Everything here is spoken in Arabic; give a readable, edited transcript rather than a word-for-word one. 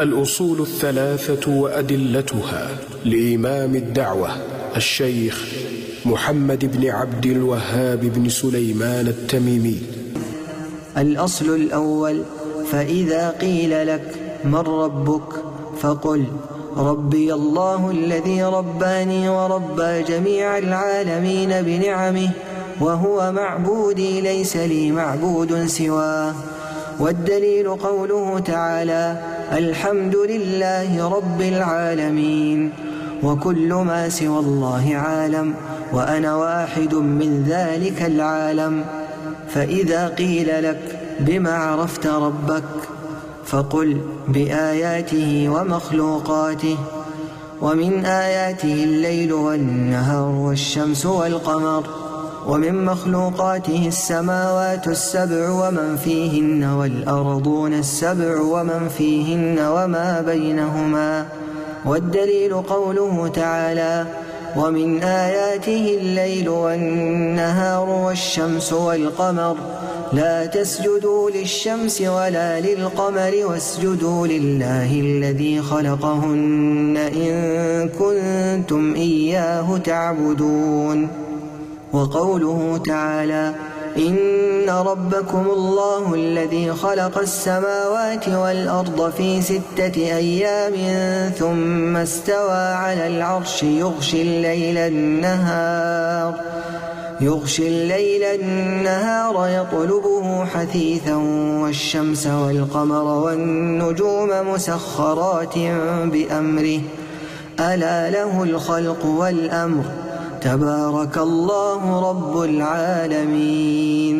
الأصول الثلاثة وأدلتها لإمام الدعوة الشيخ محمد بن عبد الوهاب بن سليمان التميمي. الأصل الأول: فإذا قيل لك من ربك فقل ربي الله الذي رباني وربى جميع العالمين بنعمه، وهو معبودي ليس لي معبود سواه. والدليل قوله تعالى: الحمد لله رب العالمين. وكل ما سوى الله عالم، وأنا واحد من ذلك العالم. فإذا قيل لك بما عرفت ربك فقل بآياته ومخلوقاته. ومن آياته الليل والنهار والشمس والقمر، ومن مخلوقاته السماوات السبع ومن فيهن والأرضون السبع ومن فيهن وما بينهما. والدليل قوله تعالى: ومن آياته الليل والنهار والشمس والقمر، لا تسجدوا للشمس ولا للقمر واسجدوا لله الذي خلقهن إن كنتم إياه تعبدون. وقوله تعالى: إن ربكم الله الذي خلق السماوات والأرض في 6 أيام ثم استوى على العرش يغشي الليل النهار يطلبه حثيثا، والشمس والقمر والنجوم مسخرات بأمره، ألا له الخلق والأمر، تبارك الله رب العالمين.